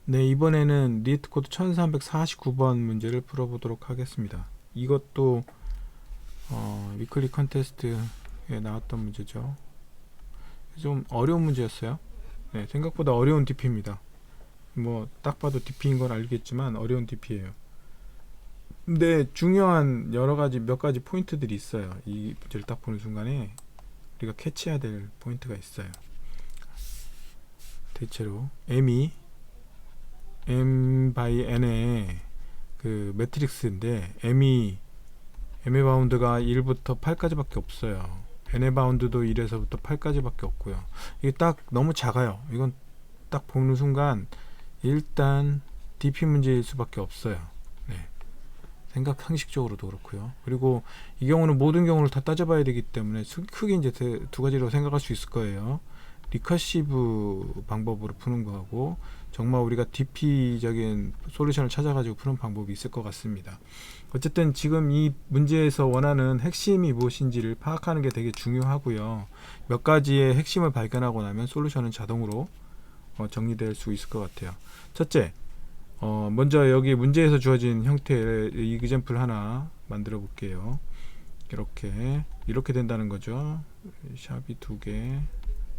네, 이번에는 리에트 코드 1349번 문제를 풀어보도록 하겠습니다. 이것도 위클리 컨테스트에 나왔던 문제죠. 좀 어려운 문제였어요. 네, 생각보다 어려운 DP입니다. 뭐 딱 봐도 DP인 건 알겠지만 어려운 DP예요. 근데 중요한 여러 가지 몇 가지 포인트들이 있어요. 이 문제를 딱 보는 순간에 우리가 캐치해야 될 포인트가 있어요. 대체로 M by N의 그 매트릭스인데 M의 바운드가 1부터 8까지밖에 없어요. N의 바운드도 1에서부터 8까지밖에 없고요. 이게 딱 너무 작아요. 이건 딱 보는 순간 일단 DP 문제일 수밖에 없어요. 네. 생각 상식적으로도 그렇고요. 그리고 이 경우는 모든 경우를 다 따져봐야 되기 때문에 크게 이제 두 가지로 생각할 수 있을 거예요. 리커시브 방법으로 푸는 거하고 정말 우리가 DP적인 솔루션을 찾아가지고 푸는 방법이 있을 것 같습니다. 어쨌든 지금 이 문제에서 원하는 핵심이 무엇인지를 파악하는 게 되게 중요하고요. 몇 가지의 핵심을 발견하고 나면 솔루션은 자동으로 정리될 수 있을 것 같아요. 첫째, 먼저 여기 문제에서 주어진 형태의 이그젬플 하나 만들어 볼게요. 이렇게 된다는 거죠. 샵이 두 개.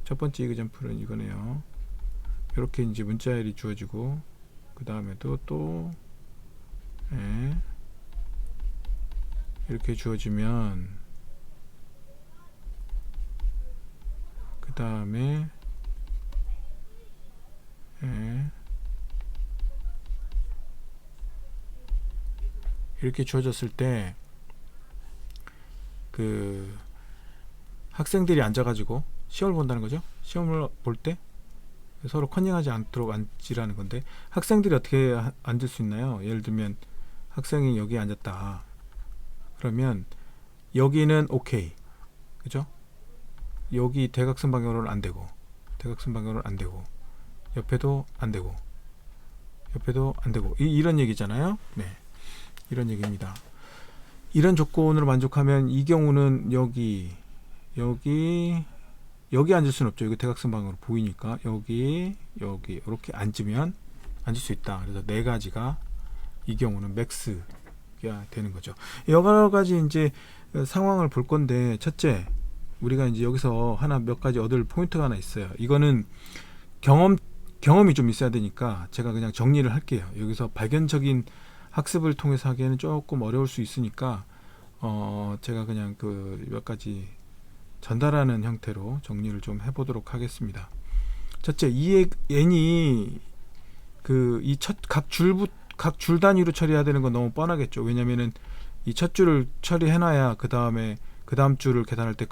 첫 번째 이그젬플은 이거네요. 이렇게 이제 문자열이 주어지고 그 다음에도 또 이렇게 주어지면 그 다음에 이렇게 주어졌을 때 그 학생들이 앉아가지고 시험을 본다는 거죠. 시험을 볼 때 서로 컨닝하지 않도록 앉으라는 건데 학생들이 어떻게 앉을 수 있나요? 예를 들면 학생이 여기 앉았다. 그러면 여기는 오케이. 그죠? 여기 대각선 방향으로는 안 되고 대각선 방향으로는 안 되고 옆에도 안 되고 옆에도 안 되고 이런 얘기잖아요. 네. 이런 얘기입니다. 이런 조건으로 만족하면 이 경우는 여기 앉을 수는 없죠. 여기 대각선 방향으로 보이니까 여기 이렇게 앉으면 앉을 수 있다. 그래서 네 가지가 이 경우는 맥스가 되는 거죠. 여러 가지 이제 상황을 볼 건데 첫째, 우리가 이제 여기서 몇 가지 얻을 포인트가 하나 있어요. 이거는 경험이 좀 있어야 되니까 제가 그냥 정리를 할게요. 여기서 발견적인 학습을 통해서 하기에는 조금 어려울 수 있으니까 제가 그냥 그 몇 가지 전달하는 형태로 정리를 좀 해보도록 하겠습니다. 첫째, 이 n이 이 각 줄 단위로 처리해야 되는 건 너무 뻔하겠죠. 왜냐면은 이 첫 줄을 처리해놔야 그 다음 줄을 계산할 때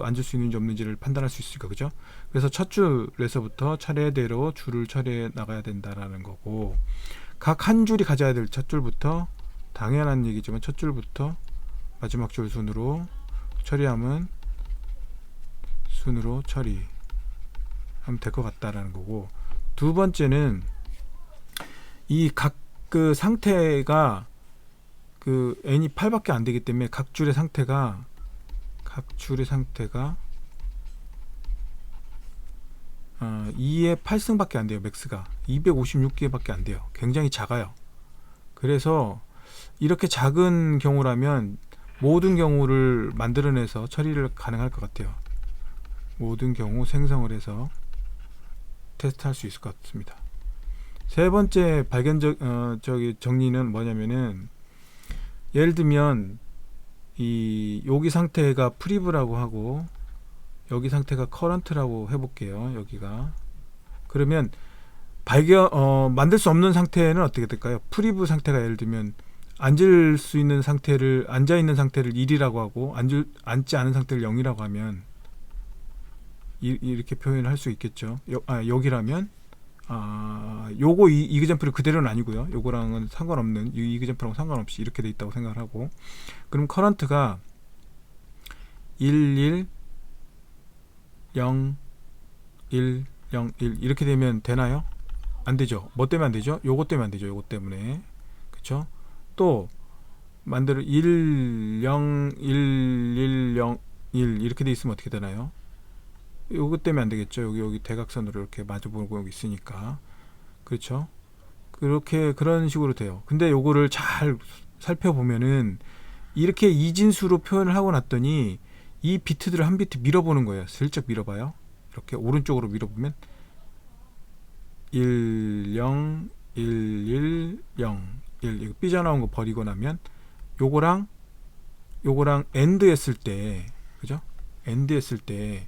앉을 수 있는지 없는지를 판단할 수 있으니까, 그죠? 그래서 첫 줄에서부터 차례대로 줄을 처리해 나가야 된다라는 거고, 각 한 줄이 가져야 될 첫 줄부터, 당연한 얘기지만 첫 줄부터 마지막 줄 순으로 처리하면 순으로 처리하면 될 것 같다라는 거고, 두 번째는 이 각 그 상태가 n이 8밖에 안 되기 때문에 각 줄의 상태가 2의 8승밖에 안 돼요. 맥스가 256개밖에 안 돼요. 굉장히 작아요. 그래서 이렇게 작은 경우라면 모든 경우를 만들어내서 처리를 가능할 것 같아요. 모든 경우 생성을 해서 테스트할 수 있을 것 같습니다. 세 번째 정리는 뭐냐면은, 예를 들면 여기 상태가 프리브라고 하고 여기 상태가 커런트라고 해볼게요. 여기가 그러면 만들 수 없는 상태는 어떻게 될까요? 프리브 상태가 예를 들면 앉아 있는 상태를 1이라고 하고 앉지 않은 상태를 0이라고 하면 이렇게 표현할 수 있겠죠. 여기라면 요거 이그젬플이 그대로는 아니고요. 요거랑은 상관없는, 이 이그젬플하고 상관없이 이렇게 돼 있다고 생각을 하고, 그럼 커런트가 1, 1, 0, 1, 0, 1 이렇게 되면 되나요? 안 되죠. 뭐 때문에 안 되죠? 요거 때문에 안 되죠. 요거 때문에. 그쵸? 또 1, 0, 1, 1, 0, 1 이렇게 돼 있으면 어떻게 되나요? 요거 때문에 안 되겠죠. 여기 대각선으로 이렇게 마주보고 있으니까. 그렇죠? 그런 식으로 돼요. 근데 요거를 잘 살펴보면은 이렇게 이진수로 표현을 하고 났더니 이 비트들을 한 비트 밀어보는 거예요. 슬쩍 밀어봐요. 이렇게 오른쪽으로 밀어보면 1, 0, 1, 1, 0, 1 이거 삐져나온 거 버리고 나면 요거랑 엔드 했을 때, 그죠? 엔드 했을 때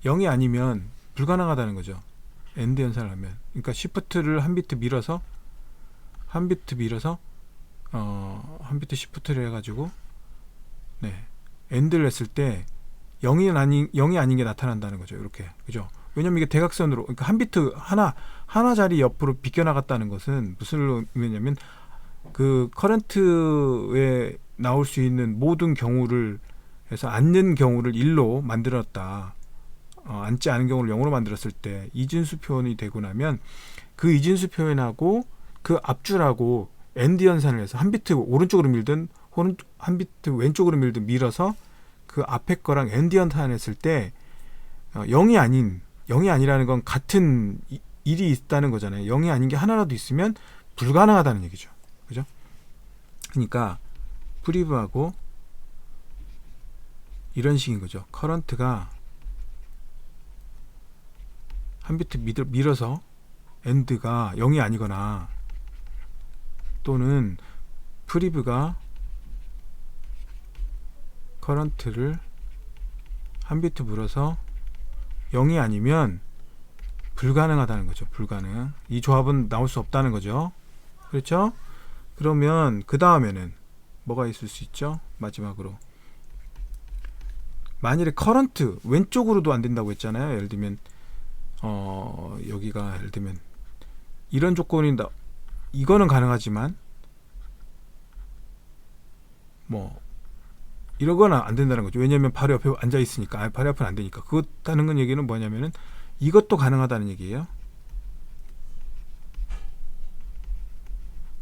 0이 아니면 불가능하다는 거죠. 엔드 연산을 하면. 그러니까 시프트를 한 비트 밀어서 한 비트 시프트를 해가지고 엔드를 했을 때 0이 아닌 게 나타난다는 거죠. 이렇게, 그죠? 왜냐면 이게 대각선으로, 그러니까 한 비트 하나 자리 옆으로 비껴나갔다는 것은 무슨 의미냐면 그 커런트에 나올 수 있는 모든 경우를 해서 앉는 경우를 1로 만들었다. 앉지 않은 경우를 0으로 만들었을 때 이진수 표현이 되고 나면 그 이진수 표현하고 그 앞줄하고 엔드 연산을 해서 한 비트 오른쪽으로 밀든 혹은 한 비트 왼쪽으로 밀든 밀어서 그 앞에 거랑 엔드 연산을 했을 때 0이 아니라는 건 같은 일이 있다는 거잖아요. 0이 아닌 게 하나라도 있으면 불가능하다는 얘기죠. 그죠? 그러니까 프리브하고 이런 식인 거죠. 커런트가 한 비트 밀어서 엔드가 0이 아니거나 또는 프리브가 커런트를 한 비트 물어서 0이 아니면 불가능하다는 거죠. 불가능. 이 조합은 나올 수 없다는 거죠. 그렇죠? 그러면 그 다음에는 뭐가 있을 수 있죠? 마지막으로 만일에 커런트 왼쪽으로도 안 된다고 했잖아요. 예를 들면 여기가 예를 들면 이런 조건인다. 이거는 가능하지만 뭐 이러거나 안 된다는 거죠. 왜냐하면 바로 옆에 앉아 있으니까. 바로 옆은 안 되니까. 그렇다는 건 얘기는 뭐냐면은 이것도 가능하다는 얘기예요.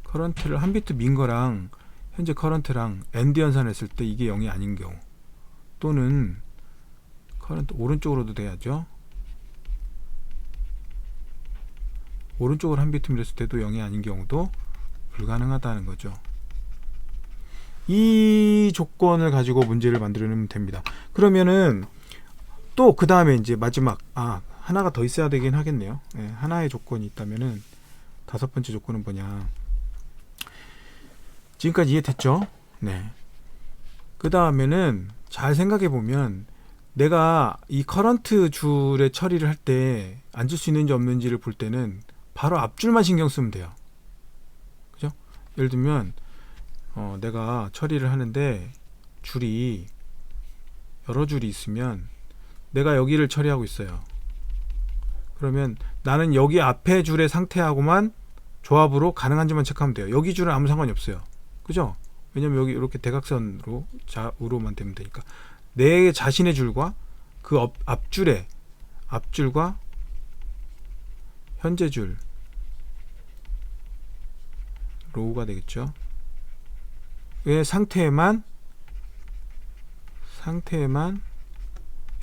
커런트를 한 비트 민 거랑 현재 커런트랑 엔드 연산했을 때 이게 0이 아닌 경우, 또는 커런트 오른쪽으로도 돼야죠. 오른쪽으로 한 비트 밀었을 때도 0이 아닌 경우도 불가능하다는 거죠. 이 조건을 가지고 문제를 만들어내면 됩니다. 그러면은 또 그 다음에 이제 마지막 하나가 더 있어야 되긴 하겠네요. 하나의 조건이 있다면은 다섯 번째 조건은 뭐냐? 지금까지 이해됐죠? 네. 그 다음에는 잘 생각해 보면 내가 이 커런트 줄의 처리를 할 때 앉을 수 있는지 없는지를 볼 때는 바로 앞줄만 신경 쓰면 돼요. 그죠? 예를 들면 내가 처리를 하는데 줄이 여러 줄이 있으면 내가 여기를 처리하고 있어요. 그러면 나는 여기 앞에 줄의 상태하고만 조합으로 가능한지만 체크하면 돼요. 여기 줄은 아무 상관이 없어요. 그죠? 왜냐면 여기 이렇게 대각선으로 좌우로만 되면 되니까 내 자신의 줄과 그 앞줄과 현재 줄 로우가 되겠죠. 왜 상태에만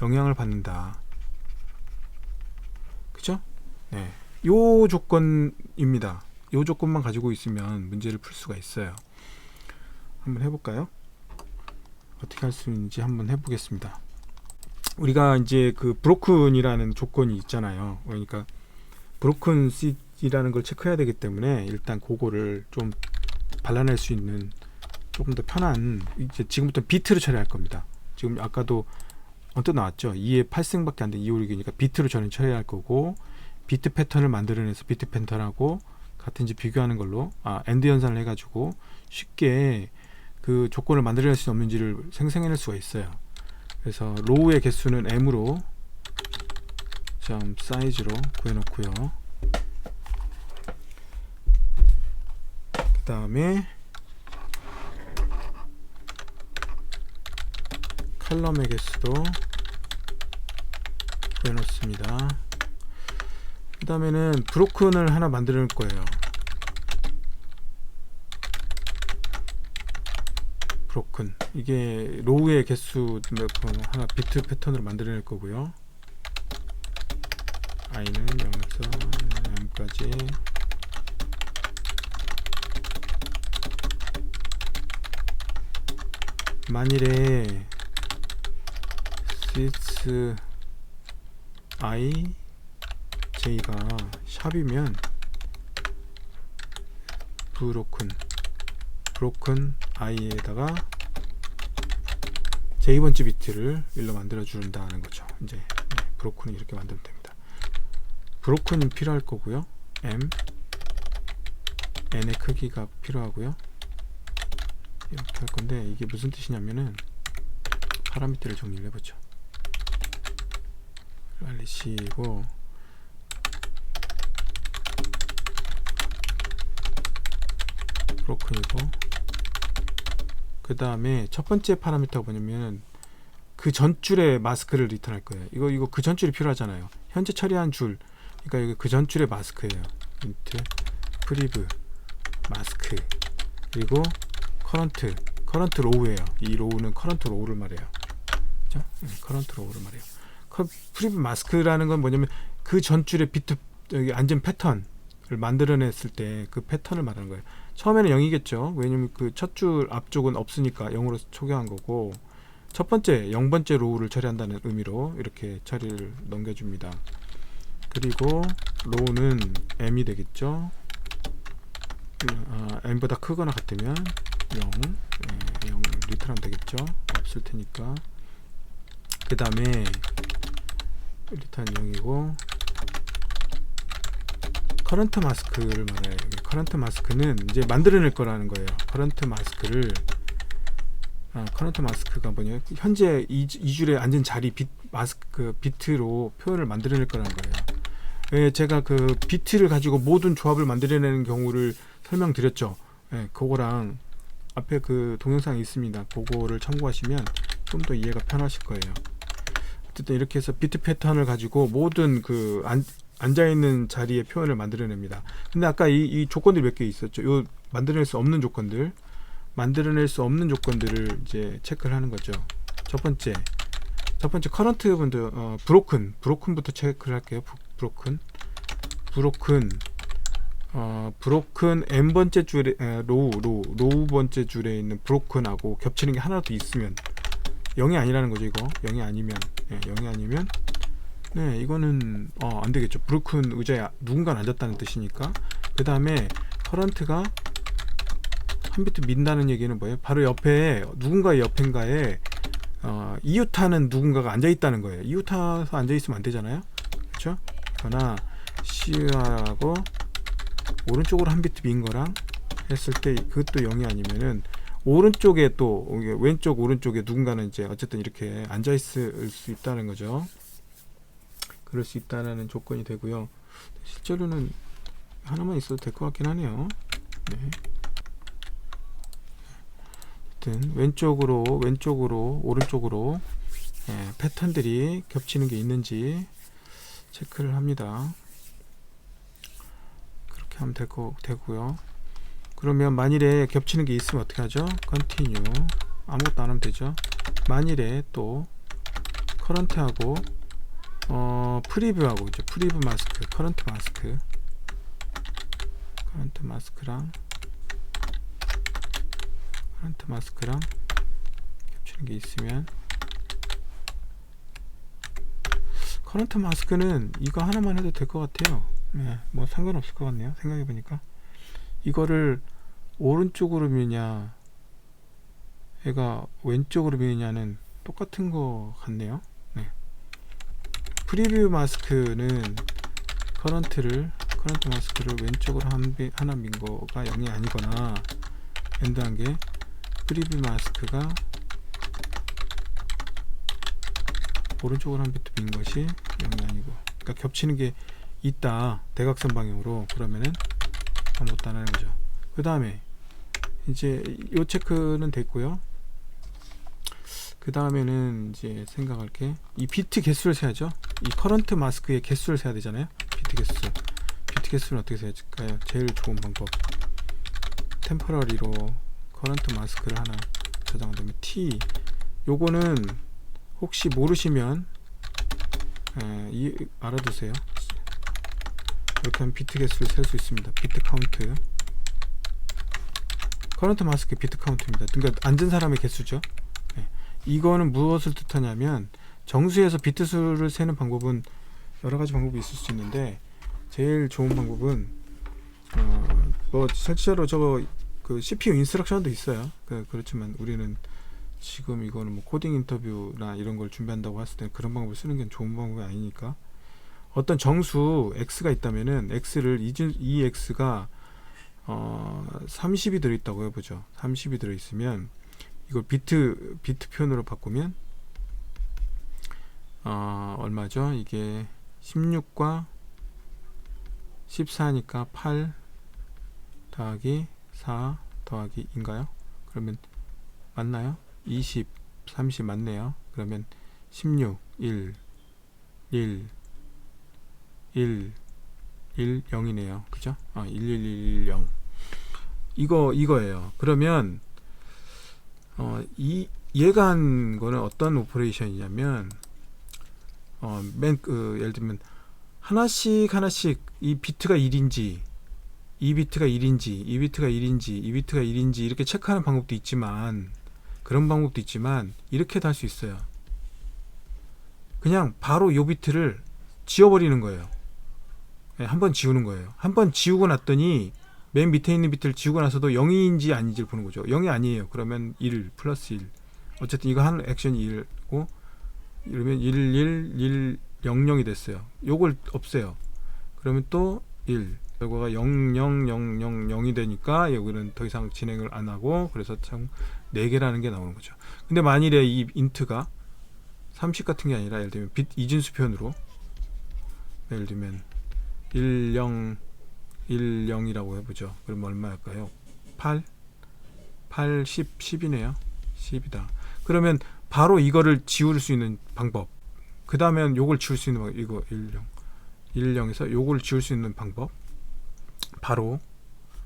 영향을 받는다. 그죠? 네. 요 조건입니다. 요 조건만 가지고 있으면 문제를 풀 수가 있어요. 한번 해볼까요? 어떻게 할 수 있는지 한번 해보겠습니다. 우리가 이제 그 브로큰이라는 조건이 있잖아요. 그러니까 브로큰 C이라는 걸 체크해야 되기 때문에 일단 그거를 좀 발라낼 수 있는 조금 더 편한, 이제 지금부터 비트로 처리할 겁니다. 지금 아까도 언뜻 나왔죠. 2의 8승밖에 안 된 2, 5, 6이니까 비트로 저는 처리할 거고, 비트 패턴을 만들어내서 비트 패턴하고 같은지 비교하는 걸로 엔드 연산을 해가지고 쉽게 그 조건을 만들어낼 수 없는지를 생성해낼 수가 있어요. 그래서 로우의 개수는 m으로 점 사이즈로 구해놓고요. 그 다음에 칼럼의 개수도 구해놓습니다. 그 다음에는 브로큰을 하나 만들어 놓을 거예요. 브로큰, 이게 로우의 개수 하나 비트 패턴으로 만들어 낼 거고요. i는 0에서 m까지 만일에 sys i j가 샵이면 broken i에다가 j번째 비트를 1로 만들어 준다는 거죠. 이제 broken이 이렇게 만들면 됩니다. broken이 필요할 거고요. n의 크기가 필요하고요. 이렇게 할 건데 이게 무슨 뜻이냐면은 파라미터를 정리를 해보죠. 빨리 쉬고 broken이고 그 다음에 첫 번째 파라미터가 뭐냐면 그 전줄의 마스크를 리턴할 거예요. 이거 그 전줄이 필요하잖아요. 현재 처리한 줄, 그러니까 이거 그 전줄의 마스크예요. int priv 마스크 그리고 current row예요. 이 row는 current row를 말해요. 그죠? current row를 말해요. priv 마스크라는 건 뭐냐면 그 전줄의 비트 여기 앉은 패턴을 만들어냈을 때 그 패턴을 말하는 거예요. 처음에는 0이겠죠. 왜냐면 그 첫 줄 앞쪽은 없으니까 0으로 초기화한 거고 첫 번째 0번째 로우를 처리한다는 의미로 이렇게 처리를 넘겨줍니다. 그리고 로우는 m이 되겠죠. m보다 크거나 같으면 0 리턴하면 되겠죠. 없을 테니까. 그 다음에 리턴 0이고 커런트 마스크를 말해요. 커런트 마스크는 이제 만들어낼 거라는 거예요. 커런트 마스크를 커런트 마스크가 뭐냐, 현재 이 줄에 앉은 자리 비트로 표현을 만들어낼 거라는 거예요. 제가 그 비트를 가지고 모든 조합을 만들어내는 경우를 설명드렸죠. 그거랑 앞에 그 동영상이 있습니다. 그거를 참고하시면 좀 더 이해가 편하실 거예요. 어쨌든 이렇게 해서 비트 패턴을 가지고 모든 그 앉아있는 자리의 표현을 만들어냅니다. 근데 아까 이 조건들이 몇 개 있었죠. 요 만들어낼 수 없는 조건들을 이제 체크를 하는 거죠. 첫 번째 커런트 분들 브로큰부터 체크를 할게요. 브로큰 n번째 줄에 로우 번째 줄에 있는 브로큰하고 겹치는 게 하나도 있으면 0이 아니라는 거죠. 이거 0이 아니면 네, 이거는 안 되겠죠. 브로큰 의자에 누군가 앉았다는 뜻이니까. 그 다음에 커런트가 한 비트 민다는 얘기는 뭐예요? 바로 옆에 누군가의 옆인가에 이웃하는 누군가가 앉아 있다는 거예요. 이웃하서 앉아 있으면 안 되잖아요. 그렇죠? 그러나 CUR하고 오른쪽으로 한 비트 민 거랑 했을 때 그것도 0이 아니면은 오른쪽에 또 왼쪽 오른쪽에 누군가는 이제 어쨌든 이렇게 앉아 있을 수 있다는 거죠. 그럴 수 있다는 조건이 되고요. 실제로는 하나만 있어도 될 것 같긴 하네요. 네. 하여튼 왼쪽으로 오른쪽으로 패턴들이 겹치는 게 있는지 체크를 합니다. 그렇게 하면 되고요. 그러면 만일에 겹치는 게 있으면 어떻게 하죠? continue 아무것도 안 하면 되죠. 만일에 또 current하고 프리뷰하고 있죠. 프리뷰 마스크, 커런트 마스크랑 겹치는 게 있으면 커런트 마스크는 이거 하나만 해도 될 것 같아요. 네, 뭐 상관없을 것 같네요. 생각해보니까 이거를 오른쪽으로 미냐 얘가 왼쪽으로 미냐는 똑같은 거 같네요. 네. 프리뷰 마스크는 커런트 마스크를 왼쪽으로 하나 민 거가 0이 아니거나 엔드한 게 프리뷰 마스크가 오른쪽으로 한 비트 민 것이 0이 아니고, 그러니까 겹치는 게 있다 대각선 방향으로, 그러면은 아무것도 안 하는 거죠. 그 다음에 이제 요 체크는 됐고요. 그 다음에는 이제 생각할 게 이 비트 개수를 세야죠. 이 커런트 마스크의 개수를 세야 되잖아요. 비트 개수는 어떻게 세야할까요? 제일 좋은 방법, 템퍼러리로 커런트 마스크를 하나 저장한 다음에 t, 요거는 혹시 모르시면 알아두세요. 이렇게 하면 비트 개수를 셀 수 있습니다. 비트 카운트, 커런트 마스크 비트 카운트입니다. 그러니까 앉은 사람의 개수죠. 이거는 무엇을 뜻하냐면 정수에서 비트 수를 세는 방법은 여러 가지 방법이 있을 수 있는데 제일 좋은 방법은 뭐 실제로 저거 그 CPU 인스트럭션도 있어요. 그렇지만 우리는 지금 이거는 뭐 코딩 인터뷰나 이런 걸 준비한다고 했을 때 그런 방법을 쓰는 게 좋은 방법이 아니니까 어떤 정수 x가 있다면은 x를 이 x가 30이 들어있다고 해보죠. 30이 들어있으면 이걸 비트 표현으로 바꾸면 얼마죠? 이게 16과 14니까 8 더하기 4 더하기 인가요? 그러면 맞나요? 20, 30 맞네요. 그러면 16, 1, 1, 1, 1, 0이네요. 그죠? 1, 1, 1, 0. 이거예요. 그러면 얘가 한 거는 어떤 오퍼레이션이냐면 예를 들면 하나씩 이 비트가 1인지 이 비트가 1인지 이 비트가 1인지 이 비트가 1인지 이렇게 체크하는 방법도 있지만 그런 방법도 있지만 이렇게도 할 수 있어요. 그냥 바로 이 비트를 지워버리는 거예요. 한번 지우는 거예요. 한번 지우고 났더니 맨 밑에 있는 비트를 지우고 나서도 0인지 아닌지를 보는 거죠. 0이 아니에요. 그러면 1 플러스 1. 어쨌든 이거 한 액션이 1이고 이러면 1, 1, 1, 0, 0이 됐어요. 요걸 없애요. 그러면 또 1. 결과가 0, 0, 0, 0, 0이 되니까 여기는 더 이상 진행을 안 하고 그래서 참 4개라는 게 나오는 거죠. 근데 만일에 이 인트가 30 같은 게 아니라 예를 들면 빗 이진수 표현으로 예를 들면 1, 0, 1, 0이라고 해보죠. 그럼 얼마일까요? 8, 8, 10, 10이네요. 10이다. 그러면 바로 이거를 지울 수 있는 방법. 그 다음엔 요걸 지울 수 있는 방법. 이거 1, 0, 1, 0에서 요걸 지울 수 있는 방법. 바로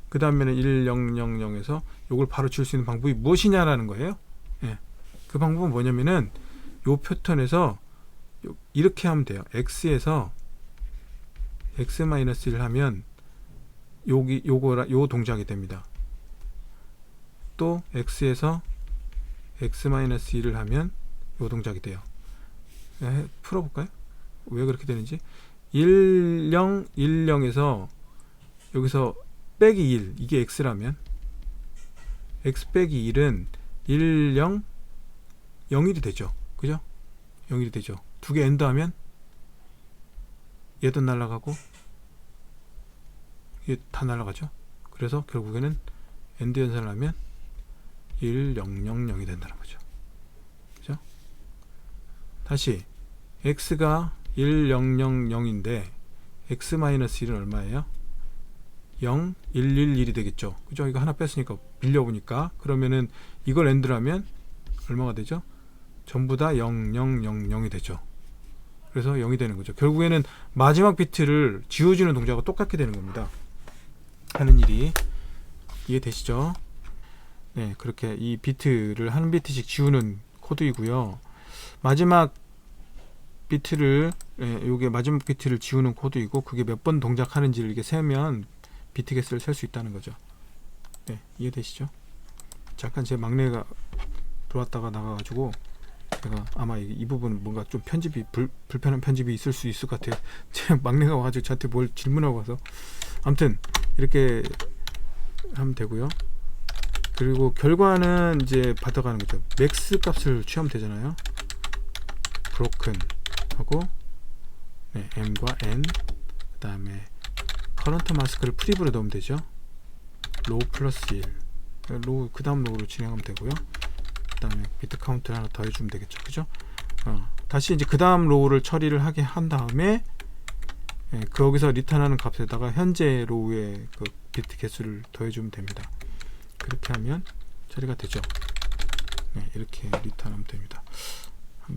그 다음에는 1, 0, 0, 0에서 요걸 바로 지울 수 있는 방법이 무엇이냐라는 거예요. 예. 그 방법은 뭐냐면은 요 패턴에서 이렇게 하면 돼요. x에서 x-1을 하면 요 동작이 됩니다. 또 x에서 x-1을 하면 요 동작이 돼요. 풀어볼까요? 왜 그렇게 되는지. 1, 0, 1, 0에서 여기서 빼기 1 이게 x라면 x 빼기 1은 1, 0, 0일이 되죠. 그죠? 0일이 되죠. 두 개 엔드 하면 얘도 날아가고 얘 다 날아가죠. 그래서 결국에는 엔드 연산을 하면 1, 0, 0, 0이 된다는 거죠. 그죠? 다시 x가 1, 0, 0, 0인데 x-1은 얼마예요? 0, 1, 1, 1이 되겠죠. 그죠? 이거 하나 뺐으니까 빌려보니까 그러면은 이걸 엔드라면 얼마가 되죠? 전부 다 0, 0, 0, 0이 되죠. 그래서 0이 되는 거죠. 결국에는 마지막 비트를 지워주는 동작과 똑같게 되는 겁니다. 하는 일이 이해되시죠? 네, 그렇게 이 비트를 한 비트씩 지우는 코드이고요. 마지막 비트를 요게 마지막 비트를 지우는 코드이고 그게 몇 번 동작하는지를 이렇게 세면 비트 개수를 셀 수 있다는 거죠. 네, 이해되시죠? 잠깐 제 막내가 들어왔다가 나가가지고 제가 아마 이 부분 뭔가 좀 편집이 불편한 편집이 있을 수 있을 것 같아요. 제 막내가 와가지고 저한테 뭘 질문하고 와서 아무튼 이렇게 하면 되고요. 그리고 결과는 이제 받아가는 거죠. 맥스 값을 취하면 되잖아요. broken 하고 네, m과 n 그 다음에 커런트 마스크를 프리브로 넣으면 되죠. 로우 플러스 1 로우 그 다음 로우로 진행하면 되고요. 그 다음에 비트 카운트를 하나 더 해주면 되겠죠. 그죠? 다시 이제 그 다음 로우를 처리를 하게 한 다음에 거기서 리턴하는 값에다가 현재 로우의 그 비트 개수를 더해주면 됩니다. 그렇게 하면 처리가 되죠. 네, 이렇게 리턴하면 됩니다.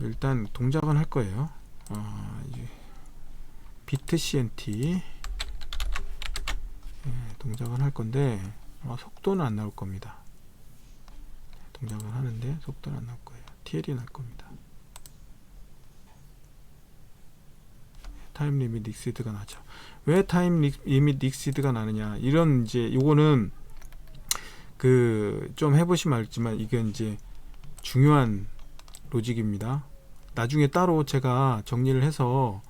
일단 동작은 할 거예요. 이제 비트 cnt 동작은 할 건데 속도는 안 나올 겁니다. 동작은 하는데 속도는 안 나올 거예요. TL이 날 겁니다. 타임 리밋 익시드가 나죠. 왜 타임 리밋 익시드가 나느냐? 이런 이제 요거는 그 좀 해보시면 알지만 이게 이제 중요한 로직입니다. 나중에 따로 제가 정리를 해서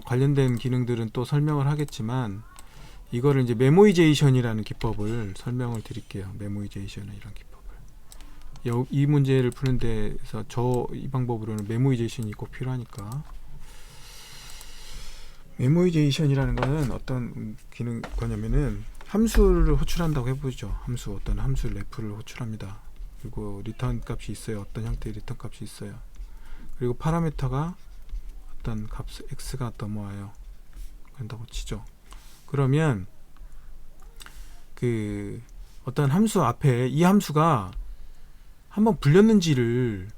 관련된 기능들은 또 설명을 하겠지만, 이거를 이제 메모이제이션이라는 기법을 설명을 드릴게요. 메모이제이션이라는 기법을. 이 문제를 푸는 데서 이 방법으로는 메모이제이션이 꼭 필요하니까. 메모이제이션이라는 거는 어떤 기능 거냐면은, 함수를 호출한다고 해보죠. 어떤 함수 래프를 호출합니다. 그리고 리턴 값이 있어요. 어떤 형태의 리턴 값이 있어요. 그리고 파라미터가 어떤 값 x가 넘어와요. 그런다고 치죠. 그러면 그 어떤 함수 앞에 이 함수가 한번 불렸는지를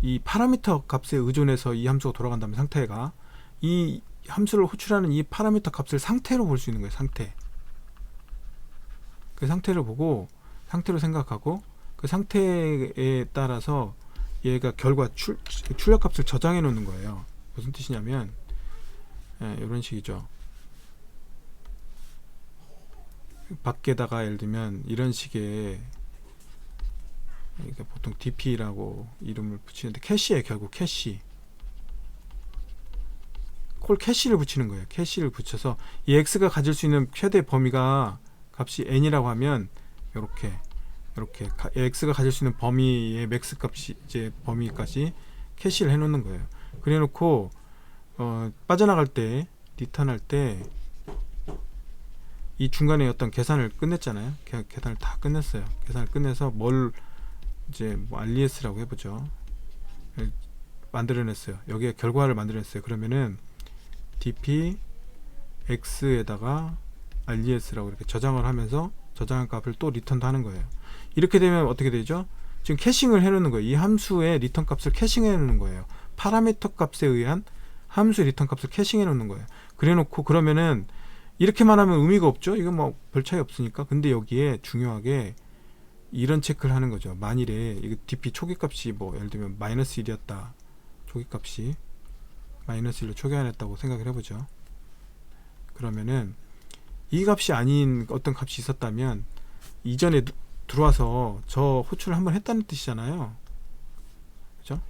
이 파라미터 값에 의존해서 이 함수가 돌아간다면, 상태가 이 함수를 호출하는 이 파라미터 값을 상태로 볼 수 있는 거예요. 그 상태를 보고, 상태로 생각하고, 그 상태에 따라서 얘가 결과 출력 값을 저장해 놓는 거예요. 무슨 뜻이냐면, 이런 식이죠. 밖에다가 예를 들면 이런 식의, 보통 dp라고 이름을 붙이는데 캐시에, 결국 캐시, 콜 캐시를 붙이는 거예요. 캐시를 붙여서 이 x가 가질 수 있는 최대 범위가 값이 n이라고 하면, 이렇게 x가 가질 수 있는 범위의 맥스 값이, 이제 범위까지 캐시를 해 놓는 거예요. 그래 놓고 빠져나갈 때, 리턴할 때 이 중간에 어떤 계산을 끝냈잖아요. 계산을 다 끝냈어요. 계산을 끝내서 뭘 이제 RES라고 해보죠. 만들어냈어요. 여기에 결과를 만들어냈어요. 그러면은 dp x에다가 RES라고 이렇게 저장을 하면서 저장한 값을 또 리턴도 하는 거예요. 이렇게 되면 어떻게 되죠? 지금 캐싱을 해놓는 거예요. 이 함수의 리턴 값을 캐싱해 놓는 거예요. 파라미터 값에 의한 함수의 리턴 값을 캐싱해 놓는 거예요. 그래 놓고, 그러면은 이렇게만 하면 의미가 없죠. 이건 뭐 별 차이 없으니까. 근데 여기에 중요하게 이런 체크를 하는 거죠. 만일에 이거 dp 초기값이 예를 들면 -1이었다. 초기값이 -1로 초기화했다고 생각을 해보죠. 그러면은 이 값이 아닌 어떤 값이 있었다면, 이전에 들어와서 저 호출을 한번 했다는 뜻이잖아요. 그죠?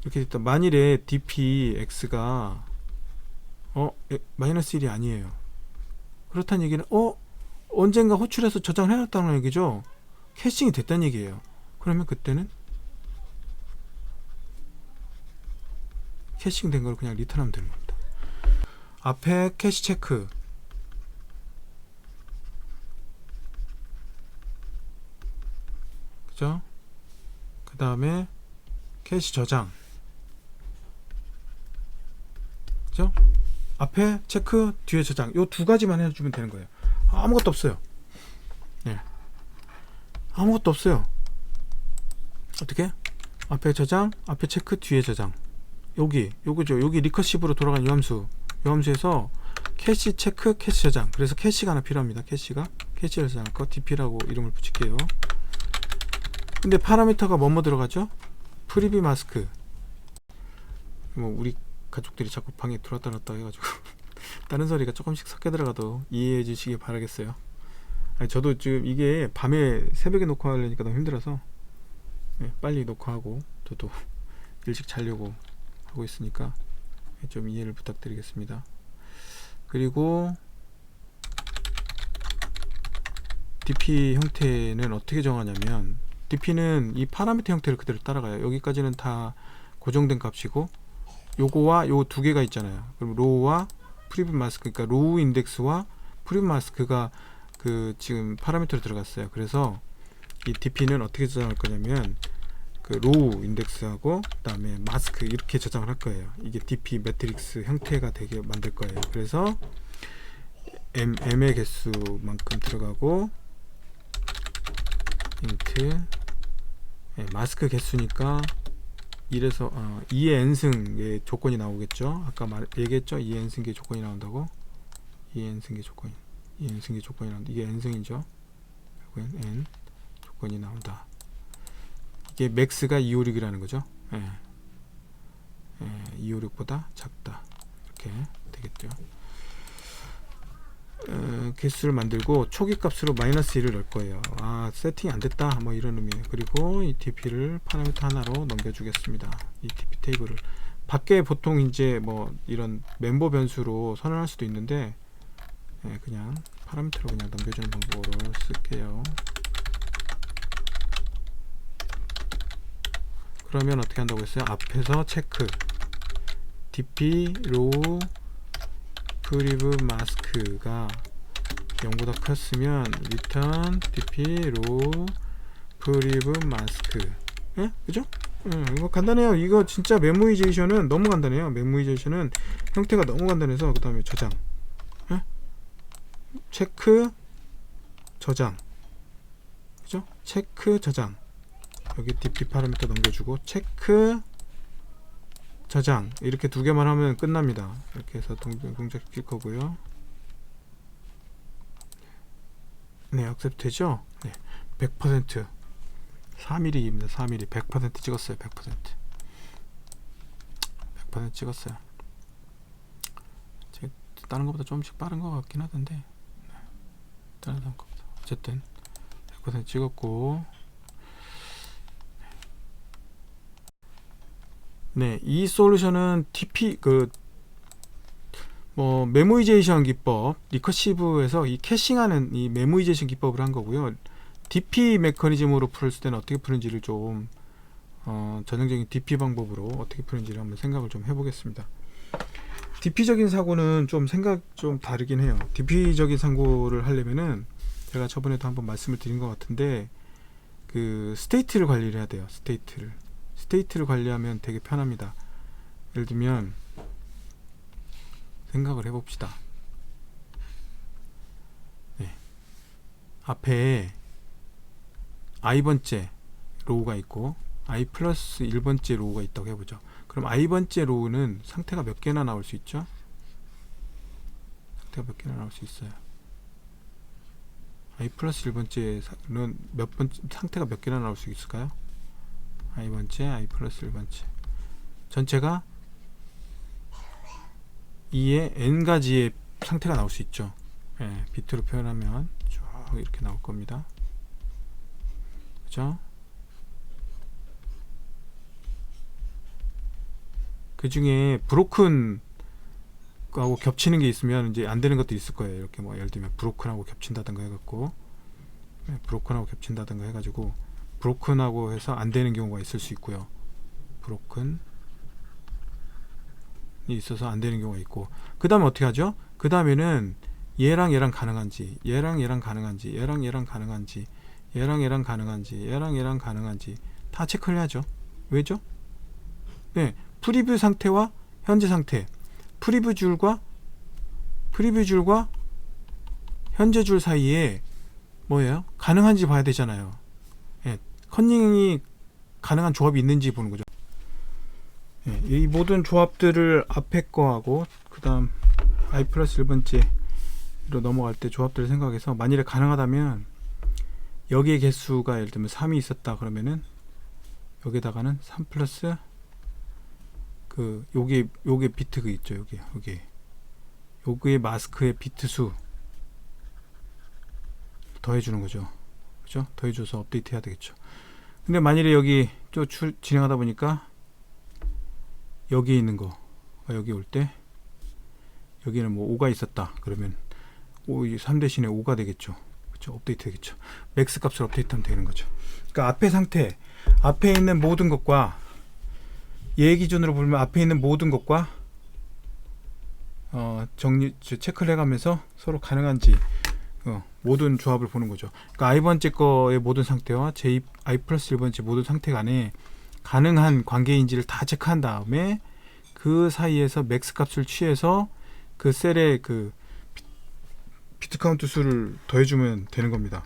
이렇게 됐다. 만일에 dpx가 -1이 아니에요. 그렇다는 얘기는 언젠가 호출해서 저장을 해놨다는 얘기죠. 캐싱이 됐다는 얘기예요. 그러면 그때는 캐싱 된 걸 그냥 리턴하면 되는 겁니다. 앞에 캐시 체크, 그죠? 그 다음에 캐시 저장, 그죠? 앞에 체크, 뒤에 저장, 요 두 가지만 해주면 되는 거예요. 아무것도 없어요. 네. 아무것도 없어요. 어떻게? 앞에 저장, 앞에 체크, 뒤에 저장. 요거죠. 여기 리커시브로 돌아가는 요 함수에서 캐시 체크, 캐시 저장. 그래서 캐시가 하나 필요합니다. 캐시를 저장할 거 dp라고 이름을 붙일게요. 근데 파라미터가 뭐뭐 들어가죠? 프리뷰 마스크. 우리 가족들이 자꾸 방에 들어왔다 놨다 해가지고 다른 소리가 조금씩 섞여 들어가도 이해해 주시기 바라겠어요. 저도 지금 이게 밤에 새벽에 녹화하려니까 너무 힘들어서 빨리 녹화하고 저도 일찍 자려고 하고 있으니까 좀 이해를 부탁드리겠습니다. 그리고 dp 형태는 어떻게 정하냐면, dp는 이 파라미터 형태를 그대로 따라가요. 여기까지는 다 고정된 값이고, 요거와 요 두 개가 있잖아요. 그럼 로우와 프리뷰 마스크, 그러니까 로우 인덱스와 프리뷰 마스크가 지금 파라미터로 들어갔어요. 그래서 이 dp는 어떻게 저장할 거냐면, 로우 인덱스하고 그다음에 마스크 이렇게 저장을 할 거예요. 이게 dp 매트릭스 형태가 되게 만들 거예요. 그래서 m의 개수만큼 들어가고, int 마스크 개수니까 1에서 2의 n승의 조건이 나오겠죠. 아까 얘기했죠. 2의 n승의 조건이 나온다고. 2의 n승의 조건이 나온다. 이게 n승이죠. 결국엔 n 조건이 나온다. 이게 맥스가 256이라는 거죠. 256보다 작다. 이렇게 되겠죠. 개수를 만들고 초기 값으로 -1을 넣을 거예요. 아, 세팅이 안 됐다 뭐 이런 의미예요. 그리고 이 TP를 파라미터 하나로 넘겨주겠습니다. 이 TP 테이블을 밖에 보통 이제 뭐 이런 멤버 변수로 선언할 수도 있는데 그냥 파라미터로 그냥 넘겨주는 방법으로 쓸게요. 그러면 어떻게 한다고 했어요? 앞에서 체크 dp row priv mask가 0보다 컸으면 return dp row priv mask. 예? 그죠? 이거 간단해요. 이거 진짜 메모이제이션은 너무 간단해요. 메모이제이션은 형태가 너무 간단해서 그 다음에 저장, 예? 체크 저장, 그죠? 체크 저장, 여기 dp 파라미터 넘겨주고 체크 저장, 이렇게 두 개만 하면 끝납니다. 이렇게 해서 동작시킬 거고요. 네, 액셉트 되죠? 네, 100% 4mm입니다. 4mm 100% 찍었어요. 100% 찍었어요. 다른 것보다 조금씩 빠른 것 같긴 하던데, 네, 다른 것보다 어쨌든 100% 찍었고, 네, 이 솔루션은 TP 메모이제이션 기법, 리커시브에서 이 캐싱하는 이 메모이제이션 기법을 한 거고요. DP 메커니즘으로 풀 때는 어떻게 푸는지를 좀 전형적인 DP 방법으로 어떻게 푸는지를 한번 생각을 좀 해보겠습니다. DP적인 사고는 좀 생각 좀 다르긴 해요. DP적인 사고를 하려면은 제가 저번에도 한번 말씀을 드린 것 같은데 그 스테이트를 관리를 해야 돼요. 스테이트를 관리하면 되게 편합니다. 예를 들면 생각을 해봅시다. 네. 앞에 i번째 로우가 있고 i 플러스 1번째 로우가 있다고 해보죠. 그럼 i번째 로우는 상태가 몇 개나 나올 수 있죠? 상태가 몇 개나 나올 수 있어요. i 플러스 1번째는 상태가 몇 개나 나올 수 있을까요? i번째, i 플러스 1번째 전체가 2의 n가지의 상태가 나올 수 있죠. 예, 비트로 표현하면 쭉 이렇게 나올 겁니다. 그죠? 그 중에 브로큰 하고 겹치는 게 있으면 이제 안 되는 것도 있을 거예요. 이렇게 뭐 예를 들면 브로큰하고 겹친다든가 해갖고, 브로큰하고 겹친다든가 해가지고 브로큰하고 해서 안 되는 경우가 있을 수 있고요. 브로큰이 있어서 안 되는 경우가 있고, 그 다음에 어떻게 하죠? 그 다음에는 얘랑 얘랑 가능한지, 얘랑 얘랑 가능한지, 얘랑 얘랑 가능한지, 얘랑 얘랑 가능한지, 얘랑 얘랑 가능한지 다 체크를 해야죠. 왜죠? 네, 프리뷰 상태와 현재 상태, 프리뷰 줄과 현재 줄 사이에 뭐예요? 가능한지 봐야 되잖아요. 예, 컨닝이 가능한 조합이 있는지 보는 거죠. 예, 이 모든 조합들을 앞에 거하고 그 다음 i 플러스 1번째로 넘어갈 때 조합들을 생각해서 만일에 가능하다면 여기의 개수가 예를 들면 3이 있었다 그러면은 여기다가는 3 플러스 요게 비트 있죠. 요게 마스크의 비트 수 더해주는 거죠. 그죠? 더해줘서 업데이트 해야 되겠죠. 근데 만일에 여기 또 진행하다 보니까 여기 있는 거 여기 올 때 여기는 뭐 5가 있었다 그러면 3 대신에 5가 되겠죠. 그렇죠? 업데이트 되겠죠. 맥스 값을 업데이트하면 되는 거죠. 그러니까 앞에 상태, 앞에 있는 모든 것과 얘 기준으로 보면 앞에 있는 모든 것과 체크를 해가면서 서로 가능한지 모든 조합을 보는 거죠. 그러니까 i번째 거의 모든 상태와 i 플러스 1번째 모든 상태 간에 가능한 관계인지를 다 체크한 다음에 그 사이에서 맥스 값을 취해서 그 셀의 그 비트 카운트 수를 더해주면 되는 겁니다.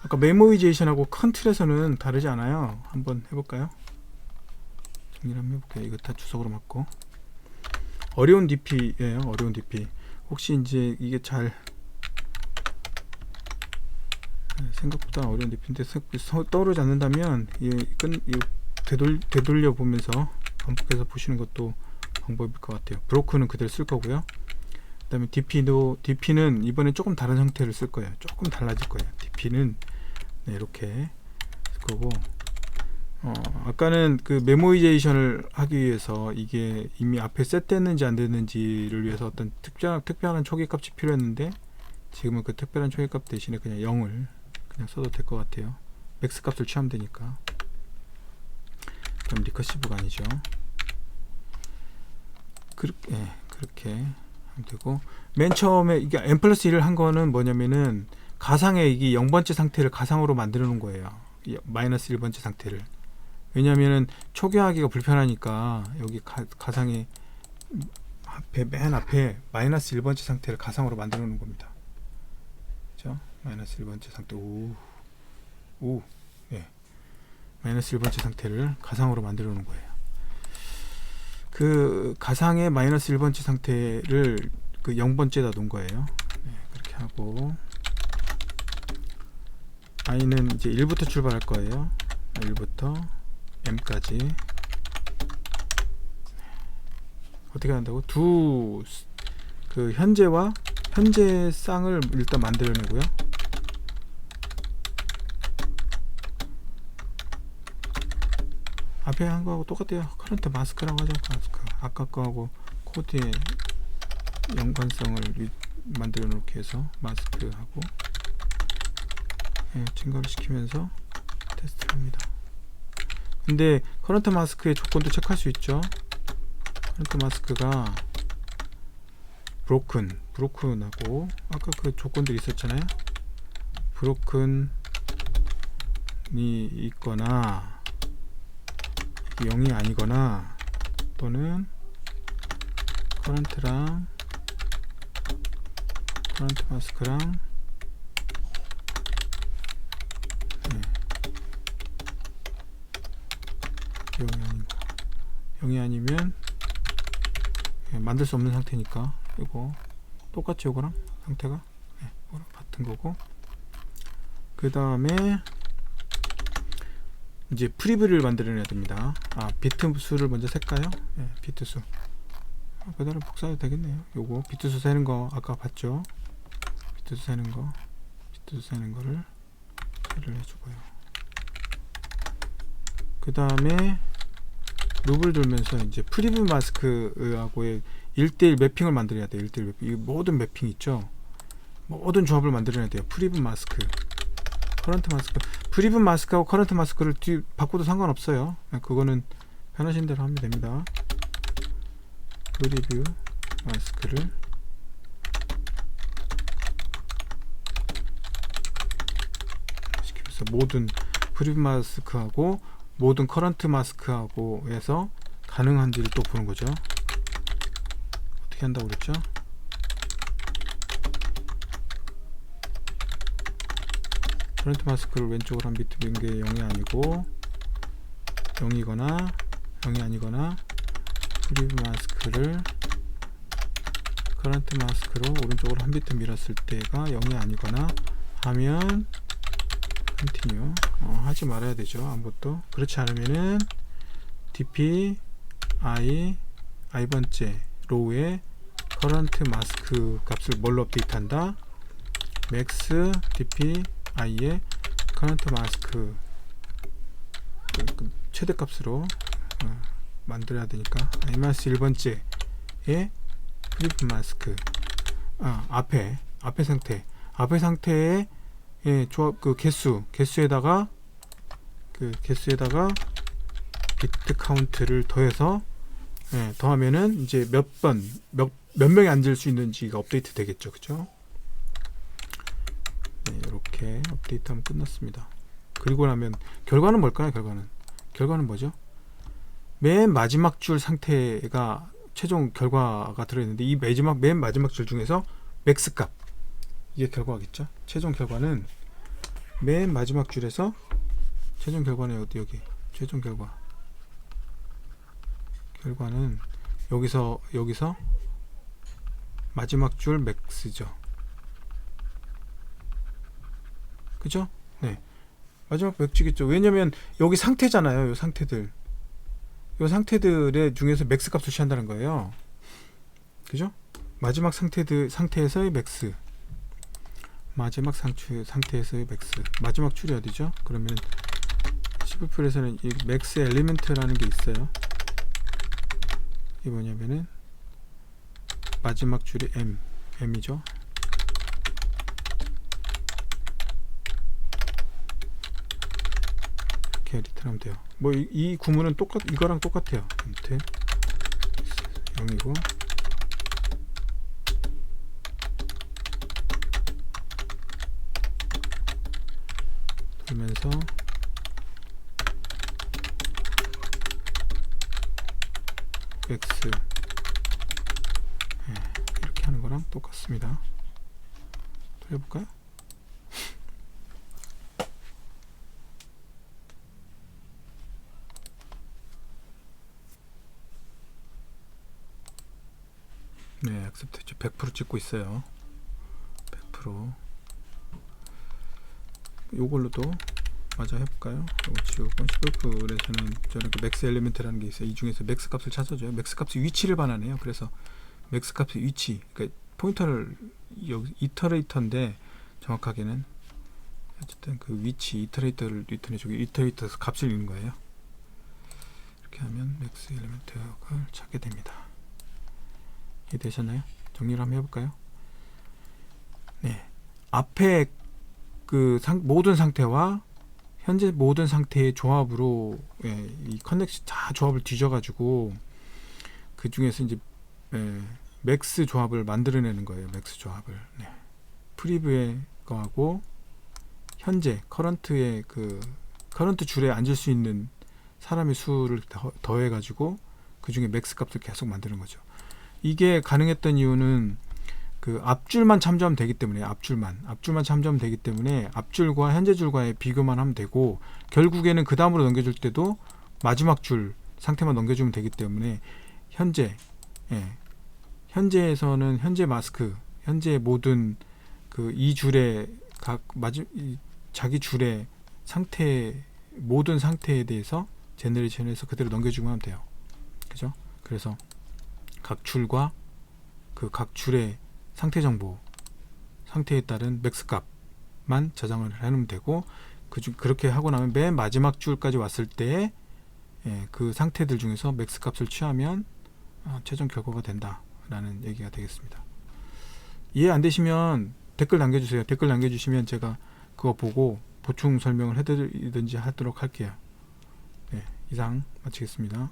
아까 메모이제이션하고 큰 틀에서는 다르지 않아요. 한번 해볼까요? 정리를 한번 해볼게요. 이거 다 주석으로 맞고 어려운 DP예요. 어려운 DP. 혹시 이제 이게 잘 생각보다 어려운 DP인데 떠오르지 않는다면 되돌려 보면서 반복해서 보시는 것도 방법일 것 같아요. 브로크는 그대로 쓸 거고요. 그 그다음에 DP는 이번에 조금 다른 형태를 쓸 거예요. 조금 달라질 거예요. DP는 네, 이렇게 쓸 거고, 아까는 그 메모이제이션을 하기 위해서 이게 이미 앞에 셋됐는지 안 됐는지를 위해서 어떤 특별한 초기값이 필요했는데, 지금은 그 특별한 초기값 대신에 그냥 0을 그냥 써도 될 것 같아요. 맥스 값을 취하면 되니까. 그럼 리커시브가 아니죠. 그렇게 하면 되고, 맨 처음에 이게 n+1을 한 거는 뭐냐면은 가상의 이게 0번째 상태를 가상으로 만들어 놓은 거예요. 마이너스 1번째 상태를. 왜냐면은 초기화하기가 불편하니까 여기 가상의 맨 앞에 마이너스 1번째 상태를 가상으로 만들어 놓은 겁니다. 그죠? 마이너스 1번째 상태. 네. 마이너스 1번째 상태를 가상으로 만들어 놓은 거예요. 그 가상의 마이너스 1번째 상태를 그 0번째에다 놓은 거예요. 네, 그렇게 하고, i는 이제 1부터 출발할 거예요. 1부터 m까지. 어떻게 한다고? 그 현재 쌍을 일단 만들어내고요. 앞에 한 거하고 똑같아요. 커런트 마스크라고 하죠. 마스크. 아까 거하고 코드의 연관성을 만들어 놓게 해서 마스크하고 증가를 시키면서 테스트를 합니다. 근데 커런트 마스크의 조건도 체크할 수 있죠. 커런트 마스크가 브로큰하고 아까 그 조건들이 있었잖아요. 브로큰이 있거나 0이 아니거나, 또는 커런트 마스크랑 0이 아니면 만들 수 없는 상태니까 이거 똑같이 요거랑 상태가 이거랑 같은 거고, 그 다음에 이제 프리뷰를 만들어내야 됩니다. 비트 수를 먼저 셀까요? 비트 수. 그대로 복사해도 되겠네요. 요거 비트 수 세는 거 아까 봤죠? 비트 수 세는 거를 세를 해주고요. 그 다음에 룹을 돌면서 이제 프리뷰 마스크하고의 1:1 매핑을 만들어야 돼요. 1:1 매핑. 이 모든 매핑 있죠? 모든 조합을 만들어내야 돼요. 프리뷰 마스크, 커런트 마스크. 프리뷰 마스크하고 커런트 마스크를 바꿔도 상관없어요. 그거는 편하신 대로 하면 됩니다. 프리뷰 마스크를 시키면서 모든 프리뷰 마스크하고 모든 커런트 마스크하고 해서 가능한지를 또 보는 거죠. 어떻게 한다고 그랬죠? 커런트 마스크를 왼쪽으로 한 비트 빈 게 0이 아니고 0이 아니거나 프리뷰 마스크를 커런트 마스크로 오른쪽으로 한 비트 밀었을 때가 0이 아니거나 하면 컨티뉴 하지 말아야 되죠. 아무것도. 그렇지 않으면은 dp i번째 로우에 커런트 마스크 값을 뭘로 업데이트한다? max dp i의 커런트 마스크 최대값으로 만들어야 되니까 i-1번째의 프리뷰 마스크 앞에 상태에 조합 그 개수에다가 비트 카운트를 더해서 더하면은 이제 몇 명이 앉을 수 있는지가 업데이트 되겠죠. 그죠? 이렇게 업데이트하면 끝났습니다. 그리고 나면 결과는 뭘까요? 결과는 뭐죠? 맨 마지막 줄 상태가 최종 결과가 들어있는데, 이 맨 마지막 줄 중에서 맥스 값, 이게 결과겠죠. 최종 결과는 맨 마지막 줄에서 최종 결과는 여기 최종 결과는 여기서 마지막 줄 맥스죠. 그죠? 네, 마지막 맥스겠죠. 왜냐면 여기 상태잖아요. 요 상태들의 중에서 맥스 값을 취한다는 거예요. 그죠? 마지막 상태에서의 맥스, 마지막 상태에서의 맥스, 마지막 줄이 어디죠? 그러면 C++에서는 이 맥스 엘리멘트라는 게 있어요. 이게 뭐냐면은 마지막 줄이 M이죠. 이렇게 리턴하면 돼요. 뭐 이 구문은 이거랑 똑같아요. 아무튼 0이고 돌면서 X 이렇게 하는 거랑 똑같습니다. 돌려볼까요? 네, 액셉트 100% 찍고 있어요. 100%. 요걸로도 마저 해볼까요? 이거 지우고 C++에서는 저는 그 맥스 엘리멘트라는 게 있어요. 이 중에서 맥스 값을 찾아줘요. 맥스 값의 위치를 반환해요. 그래서 맥스 값의 위치, 그러니까 포인터를 여기 이터레이터인데 정확하게는 어쨌든 그 위치 이터레이터를 리턴해주고 이터레이터 값을 읽는 거예요. 이렇게 하면 맥스 엘리멘트를 찾게 됩니다. 이해되셨나요? 정리를 한번 해볼까요? 네, 앞에 그 모든 상태와 현재 모든 상태의 조합으로 이 커넥션 다 조합을 뒤져가지고 그 중에서 이제 맥스 조합을 만들어내는 거예요. 맥스 조합을. 네. 프리뷰의 거하고 현재 커런트의 그 커런트 줄에 앉을 수 있는 사람의 수를 더해가지고 그 중에 맥스 값을 계속 만드는 거죠. 이게 가능했던 이유는 그 앞줄만 참조하면 되기 때문에 앞줄만 참조하면 되기 때문에 앞줄과 현재 줄과의 비교만 하면 되고 결국에는 그 다음으로 넘겨줄 때도 마지막 줄 상태만 넘겨주면 되기 때문에 현재에서는 현재 마스크 현재 모든 그 이 줄의 자기 줄의 상태 모든 상태에 대해서 제너레이션해서 그대로 넘겨주면 하면 돼요. 그죠? 그래서 각 줄과 그 각 줄의 상태 정보, 상태에 따른 맥스 값만 저장을 해놓으면 되고 그렇게 하고 나면 맨 마지막 줄까지 왔을 때 그 상태들 중에서 맥스 값을 취하면 최종 결과가 된다라는 얘기가 되겠습니다. 이해 안 되시면 댓글 남겨주세요. 댓글 남겨주시면 제가 그거 보고 보충 설명을 해드리든지 하도록 할게요. 네, 이상 마치겠습니다.